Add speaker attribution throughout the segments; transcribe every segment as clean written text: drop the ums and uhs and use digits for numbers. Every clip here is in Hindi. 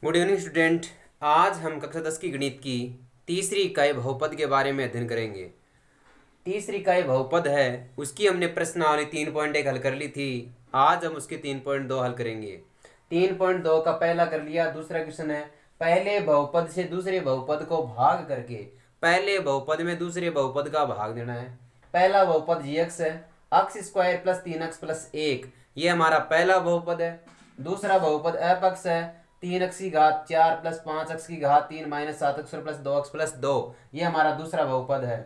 Speaker 1: Good evening student. आज हम कक्षा 10 की गणित की तीसरी इकाई बहुपद के बारे में अध्ययन करेंगे। तीसरी इकाई बहुपद है, उसकी हमने प्रश्नावली 3.1 हल कर ली थी। आज हम उसके 3.2 हल करेंगे। 3.2 का पहला कर लिया। दूसरा क्वेश्चन है, पहले बहुपद से दूसरे बहुपद को भाग करके पहले बहुपद में दूसरे बहुपद का भाग देना है। पहला बहुपद जी एक्स है, एक्स स्क्वायर प्लस 3x+1, ये हमारा पहला बहुपद है। दूसरा बहुपद एफ एक्स है, 3x⁴ plus 5x⁻³ minus 7x plus 2x+2, ये हमारा दूसरा बहुपद है।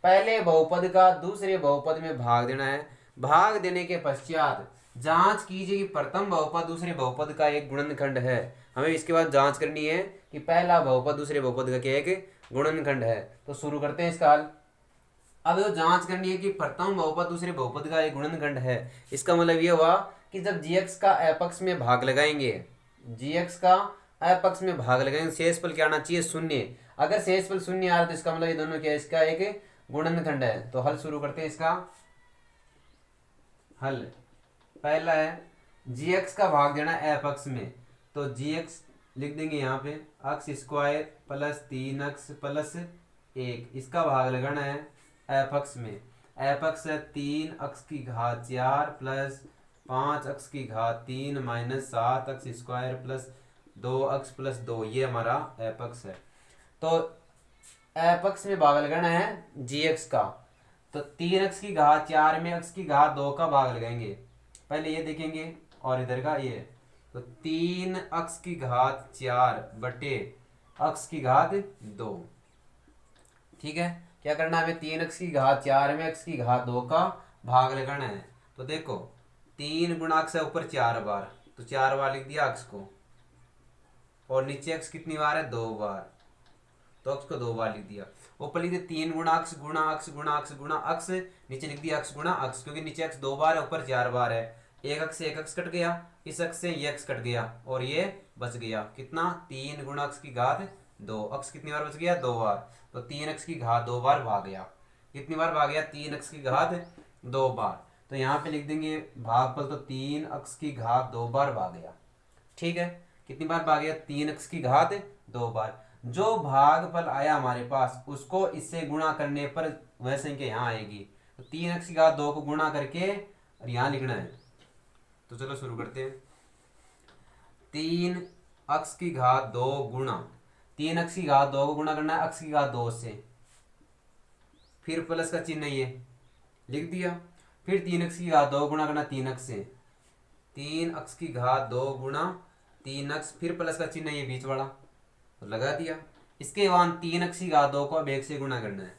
Speaker 1: पहले बहुपद का दूसरे बहुपद में भाग देना है। भाग देने के पश्चात जांच कीजिए कि प्रथम बहुपद दूसरे बहुपद का एक गुणनखंड है। हमें इसके बाद जांच करनी है कि पहला बहुपद दूसरे बहुपद का क्या एक गुणनखंड है। तो शुरू करते हैं इसका हल। अब जो जांच करनी है कि प्रथम बहुपद दूसरे बहुपद का एक गुणनखंड है, इसका मतलब ये हुआ कि जब जी का एपक्स में भाग लगाएंगे, जी का एपक्स में भाग लगाएंगे, शेषफल क्या आना चाहिए? शून्य। अगर शेषफल शून्य आ रहा तो इसका मतलब ये दोनों क्या है? इसका एक गुणनखंड है। तो हल शुरू करते हैं इसका हल। पहला है जी का भाग देना एपक्स में, तो जी लिख देंगे यहाँ पे x² प्लस 3x+1, इसका भाग लगाना है एपक्स में। एपक्स है 3x⁴ plus 5x⁻³ minus 7x² plus 2x+2, ये हमारा एपक्स है। तो एपक्स में भाग लगाना है जी का, तो 3x⁴ में x⁻² का भाग लगाएंगे। पहले ये देखेंगे और इधर का ये, तो 3x⁻4 बटे x⁻²। ठीक है, क्या करना है? हमें 3x⁻4 में x⁻² का भाग लगाना है। तो देखो 3 गुणा x है ऊपर 4 बार, तो 4 बार लिख दिया x को, और नीचे x कितनी बार है? 2 बार, तो x को 2 बार लिख दिया। ऊपर लिख दिया 3 गुणा x गुणा x गुणा x गुणा x, नीचे लिख दिया x गुणा x, क्योंकि नीचे x 2 बार है ऊपर 4 बार है। एक x से एक x कट गया, इस x से ये x कट गया और ये बच गया कितना? 3 गुणा x⁻²। x कितनी बार बच गया? 2 बार, तो 3x⁻² बार भाग गया। कितनी बार भाग गया? 3x⁻² बार। तो यहाँ पे लिख देंगे भागफल, तो 3x⁻² बार भाग गया। ठीक है, कितनी बार भाग गया? 3x⁻² बार। जो भागफल आया हमारे पास उसको इससे गुणा करने पर वह संख्या यहाँ आएगी। तो 3x⁻² को गुणा करके और यहाँ लिखना है। तो चलो शुरू करते हैं। 3x⁻² गुणा 3x⁻² को गुणा करना है x⁻² से, फिर प्लस का चिन्ह ये लिख दिया। फिर 3x⁻² गुणा करना 3x से, 3x⁻² गुणा 3x, फिर प्लस का चिन्ह ये बीच वाला, तो लगा दिया। इसके बाद 3x⁻² को अब 1 से गुणा करना है,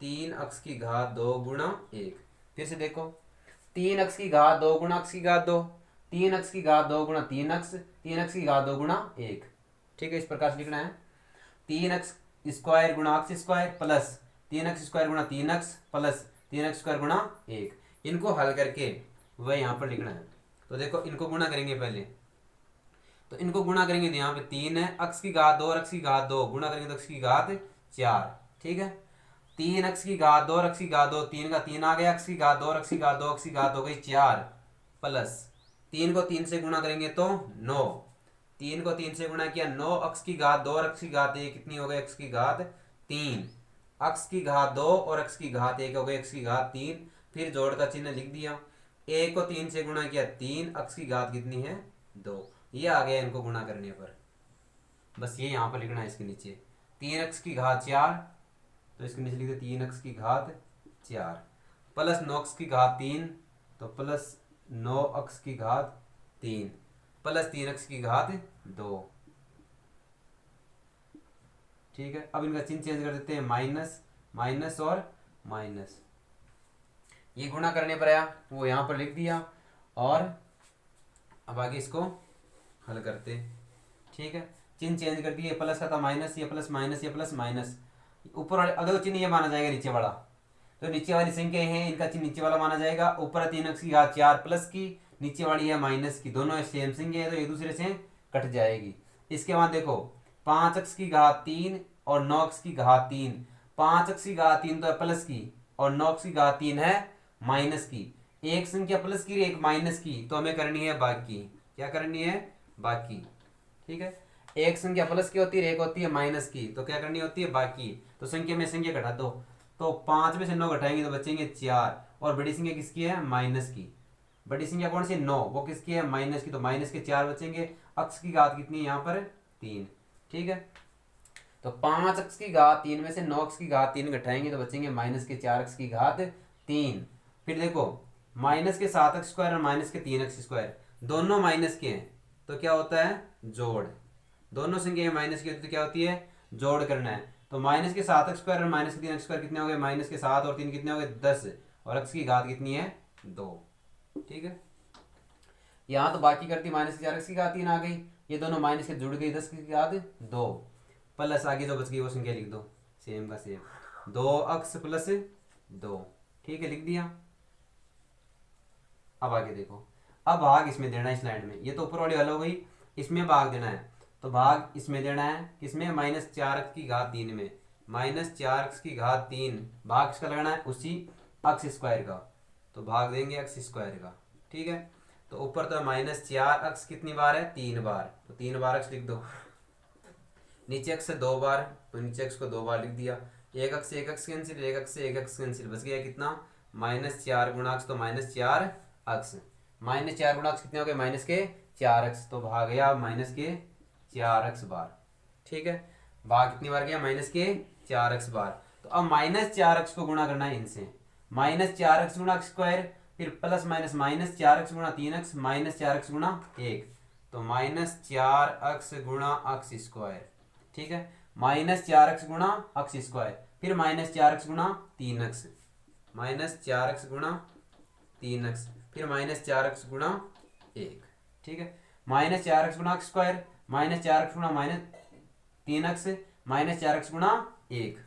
Speaker 1: 3x⁻² गुणा 1। फिर से देखो 3x⁻² गुणा x⁻², 3x⁻² गुणा 3x, 3x⁻² गुणा 1। ठीक है, इस प्रकार से लिखना है। 3x² गुणा x² प्लस 3x² गुणा 3x प्लस 3x² गुणा 1, इनको हल करके वह यहाँ पर लिखना है। तो देखो इनको गुणा करेंगे पहले, तो इनको गुणा करेंगे तो यहाँ पे 3 है, x⁻² और x⁻² गुणा करेंगे तो x⁻4। ठीक है, 3x⁻² और x⁻², 3 का 3 आ गया, x⁻² और x⁻² गई 4, प्लस 3 को 3 से गुणा करेंगे तो 9, 3 को 3 से गुणा किया 9, x⁻² और x⁻1 कितनी हो गई? x⁻3, x⁻² और x⁻1 हो गए x⁻3, फिर जोड़ का चिन्ह लिख दिया। 1 को 3 से गुणा किया 3, x⁻कितनी है? 2, ये आ गया इनको गुणा करने पर। बस ये यहाँ पर लिखना है इसके नीचे 3x⁻4, तो इसके नीचे लिख दे 3x⁻4 प्लस 9x⁻3, तो प्लस 9x⁻3 प्लस 3x⁻2। ठीक है, अब इनका चिन्ह चेंज कर देते हैं, माइनस माइनस और माइनस। ये गुणा करने पर आया वो यहाँ पर लिख दिया, और अब आगे इसको हल करते। ठीक है, चिन्ह चेंज कर दिए, प्लस का था माइनस, ये प्लस माइनस, ये प्लस माइनस। ऊपर वाले अगर चिन्ह ये माना जाएगा नीचे वाला, तो नीचे वाली संख्या है इनका चिन्ह नीचे वाला माना जाएगा। ऊपर 3x⁻4 प्लस की, नीचे वाली है माइनस की, दोनों सेम संख्या है तो एक दूसरे से कट जाएगी। इसके बाद देखो 5x⁻3 और 9x⁻3, 5x⁻3 तो है प्लस की और 9x⁻3 है माइनस की। एक संख्या प्लस की एक माइनस की, तो हमें करनी है बाकी। क्या करनी है? बाकी। ठीक है, एक संख्या प्लस की होती है, एक होती है माइनस की, तो क्या करनी होती है बाकी। तो संख्या में संख्या घटा दो, तो 5 में से 9 घटाएंगे तो बचेंगे 4, और बड़ी संख्या किसकी है, माइनस की। बड़ी संख्या कौन सी, 9, वो किसकी है, माइनस की, तो माइनस के 4 बचेंगे। अक्स की घात कितनी है यहाँ पर, 3। ठीक है, तो 5 अक्स की घात 3 में से 9 अक्स की घात 3 घटाएंगे तो बचेंगे माइनस के 4 अक्स की घात 3। फिर देखो माइनस के 7 अक्स स्क्वायर और माइनस के 3 अक्स स्क्वायर दोनों माइनस के हैं, तो क्या होता है, जोड़। दोनों संख्या माइनस की होती है तो क्या होती है, जोड़ करना है। तो माइनस के 7 अक्स स्क्वायर और माइनस के 3 अक्स स्क्वायर कितने हो गए, माइनस के 7 और 3 कितने हो गए, 10, और अक्स की घात कितनी है, 2। ठीक है, यहाँ तो बाकी करती माइनस के 4 अक्स की घात 3 आ गई, ये दोनों माइनस के जुड़ गई, 10 की घात 2, प्लस आगे जो बच गई वो संख्या लिख दो, सेम का सेम, 2 अक्स प्लस 2। ठीक है, लिख दिया। अब आगे देखो, अब भाग इसमें देना है, इस लाइन में, ये तो ऊपर वाली हल हो गई, इसमें भाग देना है। तो भाग इसमें देना है, किसमें, माइनस 4 अक्स की घात 3 में, माइनस 4 अक्स की घात 3, भाग किसका लगाना है, उसी अक्स स्क्वायर का, तो भाग देंगे अक्स स्क्वायर का। ठीक है, तो ऊपर तो माइनस 4 अक्स कितनी बार है, 3 बार, तो 3 बार अक्स लिख दो। नीचे अक्स से 2 बार, तो नीचे अक्स को 2 बार लिख दिया। एक अक्स से एक अक्स कैंसिल, एक अक्स से एक अक्स कैंसिल, बच गया कितना, माइनस 4 गुणा अक्स, तो माइनस 4 अक्स, माइनस 4 गुणा अक्स कितने हो गए, माइनस के 4 अक्स, तो भाग गया माइनस के 4 अक्स बार। ठीक है, भाग कितनी बार गया, माइनस के 4 अक्स बार। तो अब माइनस 4 अक्स को गुणा करना है इनसे, माइनस 4 अक्स गुणा अक्स स्क्वायर, फिर प्लस माइनस, माइनस 4 अक्स गुणा 3 अक्स, माइनस 4 अक्स गुणा 1, तो माइनस 4 अक्स गुणा अक्स स्क्वायर। ठीक है, माइनस 4 अक्स गुणा अक्स स्क्वायर, फिर माइनस 4 अक्स गुणा 3 अक्स, माइनस 4 अक्स गुणा 3 अक्स, फिर माइनस 4 अक्स गुणा 1। ठीक है, माइनस 4 अक्स गुणा अक्स स्क्वायर, माइनस 4 अक्स गुणा माइनस 3 अक्स, माइनस 4 अक्स गुणा 1,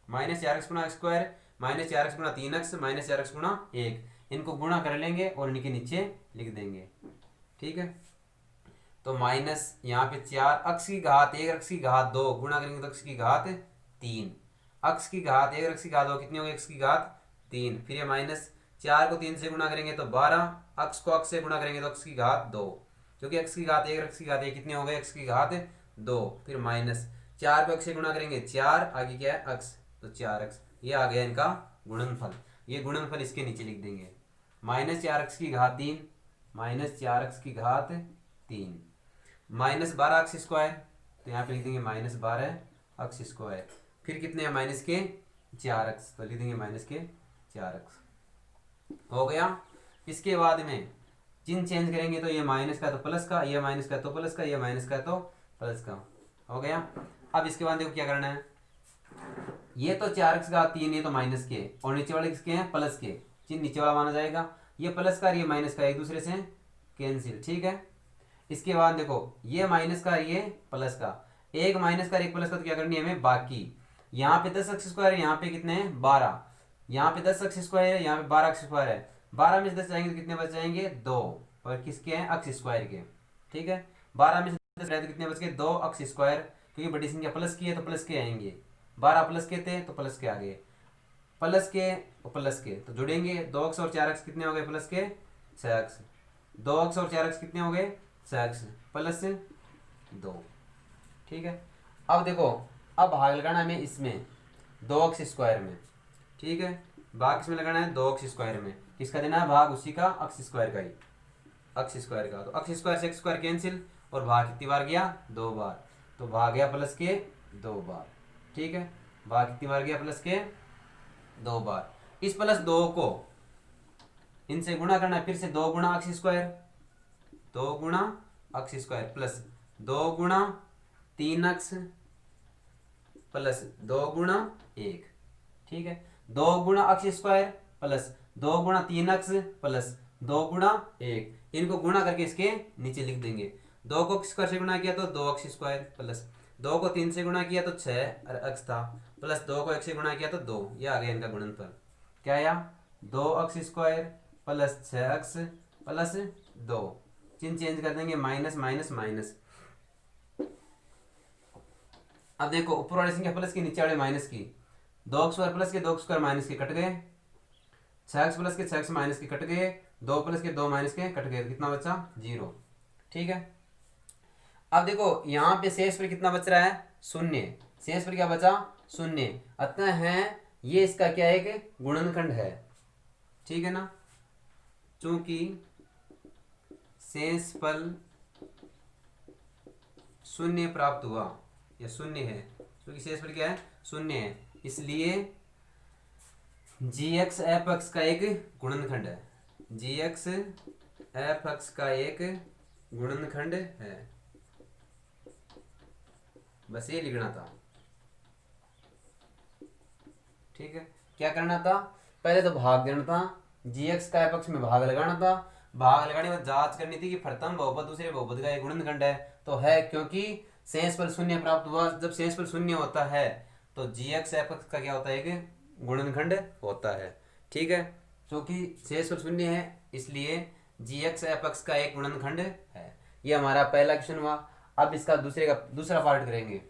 Speaker 1: माइनस 4 अक्स गुणा अक्स स्क्वायर, माइनस 4 अक्स गुणा 3 अक्स, माइनस 4 अक्स गुणा 1, इनको गुणा कर लेंगे और इनके नीचे लिख देंगे। ठीक है, तो माइनस यहाँ पे 4 अक्स की घात 1 अक्स की घात 2 गुणा करेंगे तो अक्स की घात 3, अक्स की घात 1 अक्स की घात 2 कितनी होगी, अक्स की घात 3, फिर ये माइनस 4 को 3 से गुणा करेंगे तो 12, अक्स को अक्स से गुणा करेंगे तो अक्स की घात 2, क्योंकि अक्स की घात 1 अक्स की घात 1 कितने हो गए, अक्स की घात 2, फिर माइनस 4 को अक्स से गुणा करेंगे 4, आगे क्या है अक्स, तो 4 अक्स, ये आ गया इनका गुणनफल। ये गुणनफल इसके नीचे लिख देंगे, माइनस 4 अक्स की घात 3, माइनस 4 अक्स की घात 3, माइनस 12 अक्स स्क्वायर, तो यहाँ पे लिख देंगे माइनस 12 अक्स स्क्वायर, फिर कितने हैं, माइनस के 4 अक्स, तो लिख देंगे माइनस के 4 अक्स। हो गया। इसके बाद में चिन्ह चेंज करेंगे तो ये माइनस का तो प्लस का, ये माइनस का तो प्लस का, ये माइनस का तो प्लस का। हो गया। अब इसके बाद देखो क्या करना है, ये तो 4 अक्स का 3, ये तो माइनस के, और नीचे वाले किसके हैं, प्लस के, चिन्ह नीचे वाला माना जाएगा। ये प्लस का और ये माइनस का एक दूसरे से कैंसिल। ठीक है, इसके बाद देखो ये माइनस का ये प्लस का, एक माइनस का एक प्लस का, तो क्या करनी है हमें बाकी। यहाँ पे 10 अक्स स्क्वायर है, यहाँ पे कितने हैं 12, यहाँ पे 10 अक्स स्क्वायर है, यहाँ पे 12 अक्स स्क्वायर है, 12 में से 10 जाएंगे तो कितने बच जाएंगे 2, और किसके हैं अक्स स्क्वायर के। ठीक है, 12 में से 10 जाए तो कितने बच गए 2 अक्स स्क्वायर, क्योंकि बड़ी संख्या प्लस की है तो प्लस के आएंगे, 12 प्लस के थे तो प्लस के आ गए, प्लस के और प्लस के तो जुड़ेंगे, 2 अक्स और 4 अक्स कितने हो गए प्लस के 6 अक्स, 2 अक्स और 4 अक्स कितने हो गए 6 अक्स प्लस 2। ठीक है, अब देखो अब भाग लगाना हमें इसमें 2 अक्स स्क्वायर में। ठीक है, भाग किसमें लगाना है 2 अक्स स्क्वायर में, किसका देना है भाग, उसी का अक्स स्क्वायर का ही, अक्स स्क्वायर का। तो अक्स स्क्वायर से अक्स स्क्वायर कैंसिल, और भाग कितनी बार गया 2 बार, तो भाग गया प्लस के 2 बार। ठीक है, भाग कितनी बार गया प्लस के 2 बार। इस प्लस 2 को इनसे गुणा करना है, फिर से 2 गुणा अक्स स्क्वायर, 2 गुणा अक्स स्क्वायर प्लस 2 गुणा 3 अक्स प्लस 2 गुणा 1। ठीक है, 2 गुणा अक्स स्क्वायर प्लस 2 गुणा 3 अक्स प्लस 2 गुणा 1, इनको गुणा करके इसके नीचे लिख देंगे। 2 को अक्स स्क्वायर से गुणा किया तो 2 अक्स स्क्वायर, प्लस 2 को 3 से गुणा किया तो 6 अक्स था, प्लस 2 को 1 से गुणा किया तो 2, ये आ गया इनका गुणनफल। क्या आया 2 अक्स स्क्वायर प्लस 6 अक्स प्लस 2, चिन्ह चेंज कर देंगे, माइनस माइनस माइनस। अब देखो ऊपर वाली संख्या प्लस की, नीचे वाले माइनस की, 2 अक्स स्क्वायर प्लस के 2 अक्स स्क्वायर माइनस के कट गए, 6 अक्स प्लस के 6 अक्स माइनस के कट गए, 2 प्लस के 2 माइनस के कट गए, कितना बचा 0। ठीक है, अब देखो यहाँ पे शेष पर कितना बच रहा है, शून्य। शेष पर क्या बचा, शून्य। अतः है ये इसका क्या है कि गुणनखंड है, ठीक है ना। चूंकि शेषफल शून्य प्राप्त हुआ, या शून्य है, क्योंकि शेषफल क्या है, शून्य है, इसलिए जी एक्स एफ एक्स का एक गुणनखंड है। जी एक्स एफ एक्स का एक गुणनखंड है। बस ये लिखना था, ठीक है। क्या करना था, पहले तो भाग देना था, जी एक्स का एफ एक्स में भाग लगाना था। भाग लगाने के बाद जांच करनी थी कि प्रथम बहुपद दूसरे बहुपद का एक गुणनखंड है, तो है, क्योंकि शेषफल शून्य प्राप्त हुआ। जब शेषफल शून्य होता है तो जी एक्स एफ एक्स का क्या होता है कि गुणनखंड होता है, ठीक है। क्योंकि शेषफल शून्य है इसलिए जी एक्स एफ एक्स का एक गुणनखंड है। ये हमारा पहला क्वेश्चन हुआ। अब इसका दूसरा पार्ट करेंगे।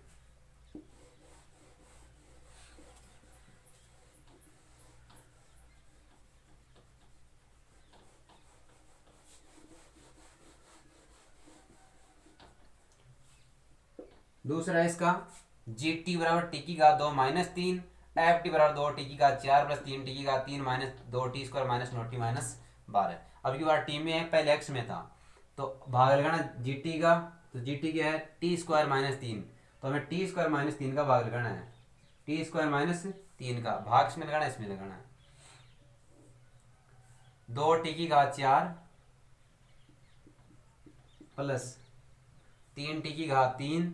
Speaker 1: दूसरा है इसका जी टी बराबर टी की घात 2 माइनस 3, एफ टी बराबर 2 टी की घात 4 प्लस 3 टी की घात 3 minus 2 T square minus 9 T minus 12। अब की बार टी में है, पहले एक्स में था, तो भाग लगाना जी टी का, तो जी टी क्या है, टी स्क्वायर माइनस 3, तो हमें टी स्क्वायर माइनस 3 का भाग लगाना है। टी स्क्वायर माइनस 3 का भाग इसमें लगाना है, इसमें लगाना है। 2 टी की घात 4 प्लस 3 टी की घात 3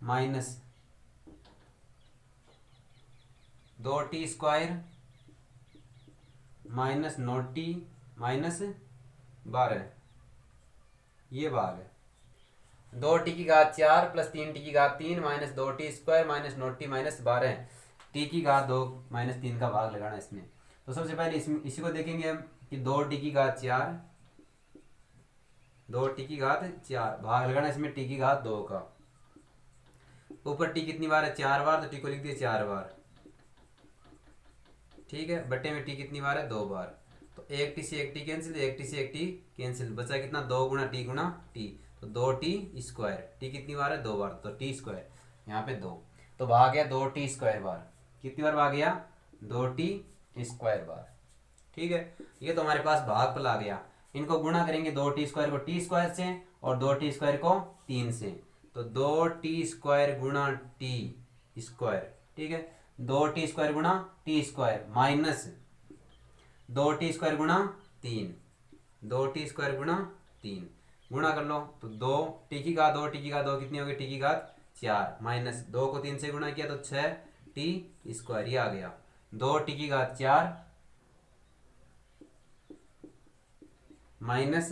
Speaker 1: minus 2 T square minus 9 T minus 12, ये भाग है। 2 टी की घात 4 प्लस 3 टी की घात 3 minus 2 T square minus 9 T minus 12, T की घात 2 माइनस 3 का भाग लगाना इसमें। तो सबसे पहले इसमें इसी को देखेंगे हम कि 2 टी की घात 4, 2 टी की घात 4 भाग लगाना इसमें टी की घात 2 का। ऊपर टी कितनी बार है, 4 बार, तो टी को लिख दिया 4 बार, ठीक है। बट्टे में टी कितनी बार है, 2 बार, तो एक टी से एक टी कैंसिल, एक टी से एक टी कैंसिल, बचा कितना, 2 गुना टी, तो 2 टी स्क्वायर, टी कितनी बार है, 2 बार, तो टी स्क्वायर यहाँ पे 2, तो भाग गया 2 टी स्क्वायर बार। कितनी बार भाग गया, 2 टी स्क्वायर बार, ठीक है। ये तो हमारे पास भागफल आ गया। इनको गुणा करेंगे 2 टी स्क्वायर को टी स्क्वायर से और 2 टी स्क्वायर को 3 से, तो 2 टी स्क्वायर गुणा टी स्क्वायर, ठीक है। 2 टी स्क्वायर गुणा T square minus 2 T square गुणा 3, 2 टी स्क्वायर गुणा 3, गुणा कर लो तो 2 टी की घात 2 टी की घात 2 कितनी होगी, टी की घात 4 माइनस 2 को 3 से गुणा किया तो 6 टी स्क्वायर, ये आ गया। 2 टी की घात 4 माइनस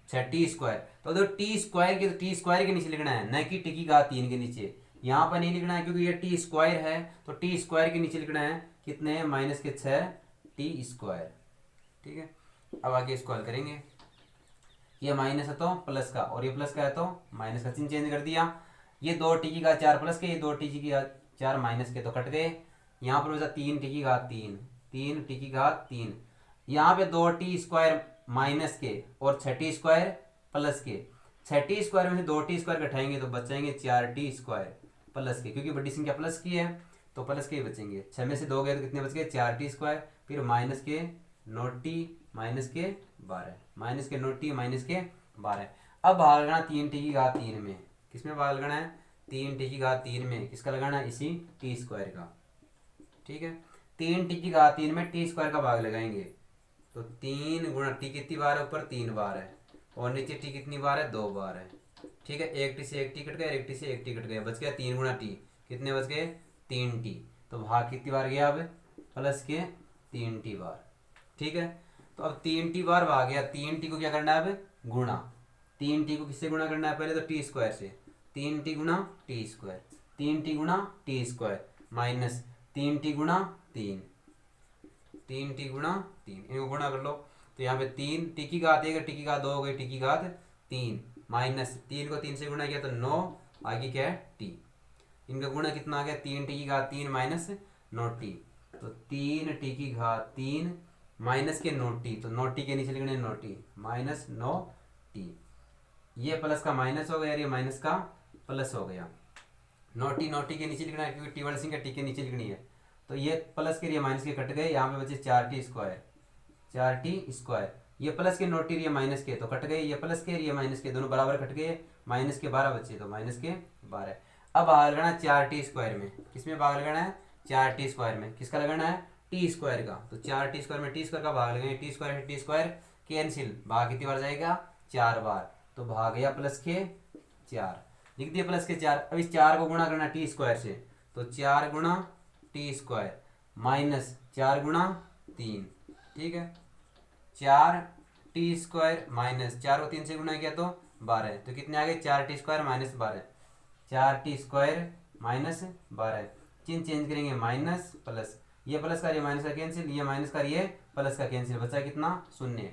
Speaker 1: 6 टी स्क्वायर, तो दो टी स्क्वायर के, तो टी स्क्वायर के नीचे लिखना है, न कि टी की घात 3 के नीचे। यहाँ पर नहीं लिखना है क्योंकि ये टी स्क्वायर है, तो टी स्क्वायर के नीचे लिखना है कितने हैं, माइनस के 6 टी स्क्वायर, ठीक है। अब आगे इसको हल करेंगे। ये माइनस है तो प्लस का, और ये प्लस का है तो माइनस का, चिन्ह चेंज कर दिया। ये 2 टी की घात 4 प्लस के, ये 2 टी की घात 4 माइनस के, तो कट गए। यहाँ पर बचा 3 टी की घात 3, 3 टी की घात 3, यहाँ पे 2 टी स्क्वायर माइनस के और 6 टी स्क्वायर प्लस के, 6 टी स्क्वायर में से 2 टी स्क्वायर घटाएंगे तो बचेंगे 4 टी स्क्वायर प्लस के, क्योंकि बड़ी संख्या प्लस की है तो प्लस के ही बचेंगे। 6 में से 2 गए तो कितने बच गए, 4 टी स्क्वायर, फिर माइनस के 9 टी माइनस के 12, माइनस के 9 टी माइनस के 12। अब भाग लगाना 3 टी की घात 3 में, किसमें भाग लगाना है, 3 टी की घात 3 में, किसका लगाना है, इसी टी स्क्वायर का, ठीक है। 3 टी की घात 3 में टी स्क्वायर का भाग लगाएंगे, तो 3 गुणा टी कितनी बार है, ऊपर 3 बार है और नीचे टी कितनी बार है, 2 बार है, ठीक है। एक टी से एक टी कट गया, एक टी से एक टी कट गया, बच गया 3 गुणा टी, कितने बच गए, 3 टी, तो भाग कितनी बार गया, अब प्लस के 3 टी बार, ठीक है। तो अब 3 टी बार भाग गया, 3 टी को क्या करना है, अब गुणा, 3 टी को किससे गुणा करना है, पहले तो टी स्क्वायर से, 3 टी गुणा टी स्क्वायर, 3 टी गुणा टी स्क्वायर माइनस 3 टी गुणा 3, 3 टी गुणा 3, इनको गुणा कर लो, तो यहाँ पे 3 टी की घात 1 टी की घात 2 हो गई, टी की घात 3 माइनस 3 को 3 से गुणा किया तो 9, आगे क्या है टी, इनका गुणा कितना आ गया, 3 टी की घात 3 माइनस 9 टी, तो 3 टी की घात 3 माइनस के 9 टी, तो 9 टी के नीचे लिखने 9 टी माइनस 9 टी, ये प्लस का माइनस हो गया और ये माइनस का प्लस हो गया। नोटी नोटी के नीचे लिखना है क्योंकि टी वाली संख्या टी के नीचे लिखनी है। तो ये प्लस के लिए माइनस के कट गए, यहाँ पे बचे 4t स्क्वायर, 4t स्क्वायर। ये प्लस के नोटी ये माइनस के तो कट गए, ये प्लस के ये माइनस के दोनों बराबर कट गए, माइनस के 12 बचे तो माइनस के 12। अब भाग लगाना है 4t स्क्वायर में, किसमें भाग लगाना है 4t स्क्वायर में, किसका लगाना है टी स्क्वायर का। तो 4t स्क्वायर में टी स्क्वायर का भाग लगाएंगे, टी स्क्वायर है टी स्क्वायर कैंसिल, भाग कितनी बार जाएगा 4 बार, तो भाग गया प्लस के 4, लिख दिया प्लस के 4। अब इस 4 को गुणा करना टी स्क्वायर से, तो 4 गुणा टी स्क्वायर माइनस 4 गुणा 3, ठीक है 4t स्क्वायर माइनस 4 को 3 से गुणा किया तो 12, तो कितने आ गए 4t square minus 12, 4t square minus 12। चिन्ह चेंज करेंगे माइनस प्लस, ये प्लस का ये माइनस का कैंसिल, ये माइनस का ये प्लस का कैंसिल, बचा कितना 0,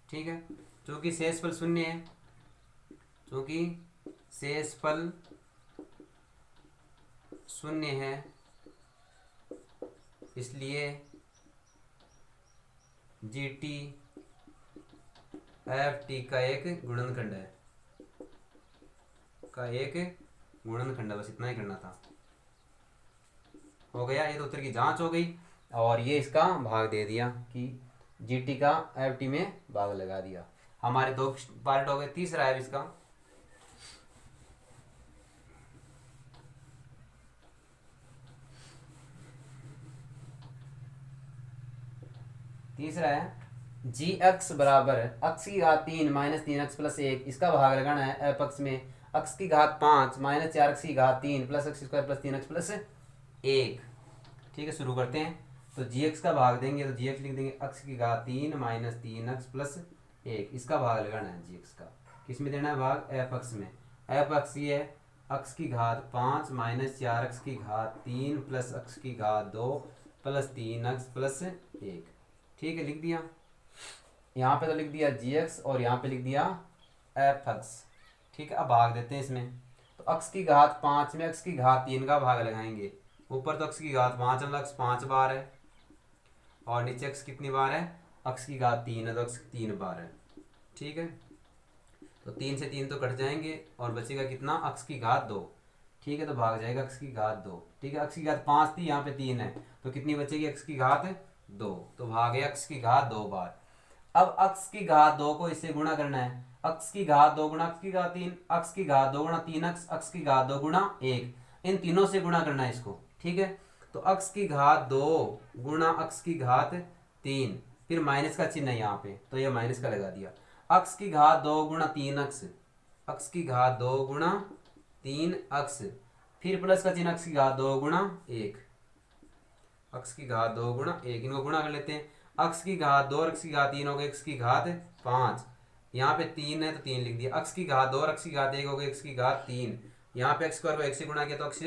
Speaker 1: ठीक है। क्योंकि शेषफल 0 है, क्योंकि शेषफल 0 है इसलिए GT FT का एक गुणनखंड है, बस इतना ही करना था। हो गया, ये तो उत्तर की जांच हो गई और ये इसका भाग दे दिया कि GT का FT में भाग लगा दिया। हमारे 2 पार्ट हो गए, तीसरा है इसका। तीसरा है जी एक्स बराबर अक्स की घात 3 माइनस 3x प्लस 1, इसका भाग लगाना है एफ अक्स में अक्स की घात 5 माइनस 4x की घात 3 plus x square plus 3x plus 1। ठीक है, शुरू करते हैं। तो जी एक्स का भाग देंगे तो जी एक्स लिख देंगे अक्स की घात 3 माइनस 3x प्लस 1, इसका भाग लगाना है जी एक्स का। किस में देना है भाग, एफ अक्स में। एफ अक्स ये है अक्स की घात 5 माइनस 4x की घात 3 प्लस एक्स की घात 2 प्लस 3x प्लस 1। ठीक है, लिख दिया। यहाँ पे तो लिख दिया जी एक्स और यहाँ पे लिख दिया एफ एक्स। ठीक है, अब भाग देते हैं इसमें। तो अक्स की घात 5 में अक्स की घात 3 का भाग लगाएंगे। ऊपर तो अक्स की घात 5 है, अक्स 5 बार है और नीचे अक्स कितनी बार है, अक्स की घात 3 है तो अक्स 3 बार है। ठीक है, तो 3 से 3 तो कट जाएंगे और बचेगा कितना, अक्स की घात 2। ठीक है, तो भाग जाएगा अक्स की घात 2। ठीक है, अक्स की घात 5 थी, यहाँ पे 3 है तो कितनी बचेगी, अक्स की घात 2, तो भाग गया अक्स की घात 2 बार। अब अक्स की घात 2 को इससे गुणा करना है। अक्स की घात 2 गुणा अक्स की घात 3, अक्स की घात 2 गुणा 3x, अक्स की घात 2 गुणा 1, इन तीनों से गुणा करना है इसको। ठीक है, तो अक्स की घात 2 गुणा अक्स की घात 3, फिर माइनस का चिन्ह है यहाँ पे तो ये माइनस का लगा दिया। अक्स की घात 2 गुणा 3x, अक्स की घात 2 गुणा 3x, फिर प्लस का चिन्ह अक्स की घात 2 गुणा 1, अक्स की घात 2 गुणा 1, इनको गुणा कर लेते हैं। अक्स की घात 2 और अक्स की घात 3 हो गई अक्स की घात 5, यहाँ पे 3 है तो 3 लिख दिया। अक्स की घात 2 और अक्स की घात 1 हो गई अक्स की घात 3, यहाँ पे एक्स स्क्वायर को 1 से गुणा किया तो अक्स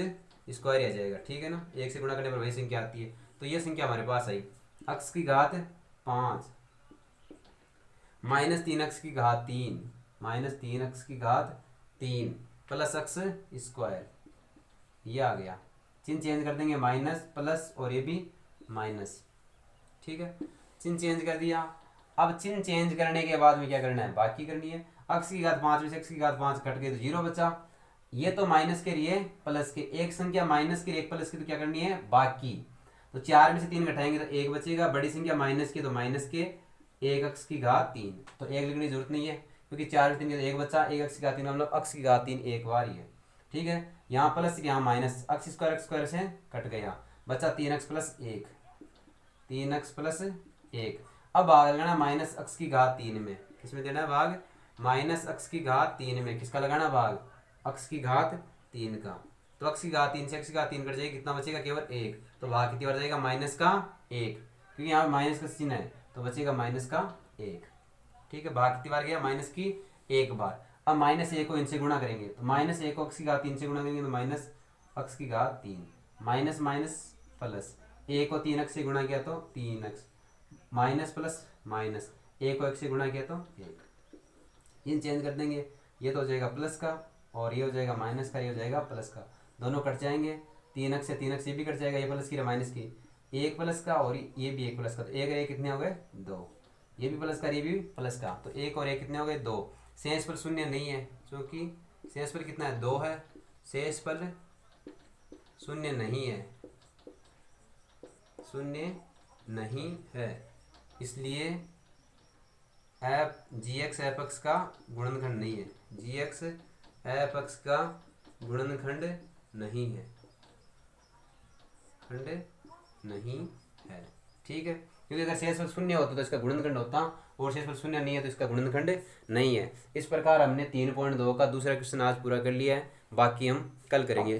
Speaker 1: स्क्वायर ही आ जाएगा। ठीक है ना, 1 से गुणा करने पर वही संख्या आती है, तो ये संख्या हमारे पास आई अक्स की घात 5 माइनस 3x की घात 3 माइनस 3x की घात 3 प्लस अक्स स्क्वायर, ये आ गया। चिन्ह चेंज कर देंगे माइनस प्लस और ये भी माइनस। ठीक है, चिन्ह चेंज कर दिया। अब चिन्ह चेंज करने के बाद में क्या करना है, बाकी करनी है। अक्स की घात 5 में से एक्स की घात 5 कट गए तो 0 बचा। ये तो माइनस के लिए प्लस के, एक संख्या माइनस के लिए एक प्लस की, तो क्या करनी है बाकी। तो 4 में से 3 घटाएंगे तो 1 बचेगा। बड़ी संख्या माइनस की तो माइनस के 1 अक्स की घात 3, तो 1 लिखने की जरूरत नहीं है क्योंकि 4 में 3 के 1 बचा। 1 अक्स की घात 3 मतलब अक्स की घात 3 एक बार ही है। ठीक है, यहाँ प्लस यहाँ माइनस, अक्स स्क्वायर से कट गया, बचा 3x प्लस 1, 3x प्लस 1। अब भाग लगाना माइनस अक्स की घात 3 में, किसमें देना है भाग, माइनस अक्स की घात 3 में। किसका लगाना भाग, अक्स की घात 3 का। तो अक्स की घात 3 से अक्स की घात 3 कट जाएगी, कितना बचेगा केवल 1, तो भाग कितनी बार जाएगा, माइनस का 1, क्योंकि यहाँ माइनस का चिन्ह है तो बचेगा माइनस का 1। ठीक है, भाग कितनी बार गया, माइनस की 1 बार। अब माइनस 1 को इनसे गुणा करेंगे तो माइनस 1 को अक्स की घात 3 से गुणा करेंगे तो माइनस अक्स की घात 3 माइनस माइनस प्लस, 1 को 3x से गुणा किया तो 3x माइनस प्लस माइनस, 1 को 1 से गुणा किया तो 1। इन चेंज कर देंगे, ये तो हो जाएगा प्लस का और ये हो जाएगा माइनस का, ये हो जाएगा प्लस का, दोनों कट जाएंगे। 3x से 3x ये भी कट जाएगा, ये प्लस की माइनस की, 1 प्लस का और ये भी 1 प्लस का, तो 1 और 1 कितने हो गए 2, ये भी प्लस का ये भी प्लस का, तो 1 और 1 कितने हो गए 2। शेषफल शून्य नहीं है, क्योंकि शेषफल कितना है 2 है, शेषफल शून्य नहीं है, शून्य नहीं है, इसलिए F G x F x का गुणनखंड नहीं है, जी एक्स एफ एक्स का गुणनखंड नहीं है, खंड नहीं है। ठीक है, क्योंकि अगर शेषफल शून्य होता तो इसका गुणनखंड होता, और शेषफल शून्य नहीं है तो इसका गुणनखंड नहीं है। इस प्रकार हमने 3.2 का दूसरा क्वेश्चन आज पूरा कर लिया है, बाकी हम कल करेंगे।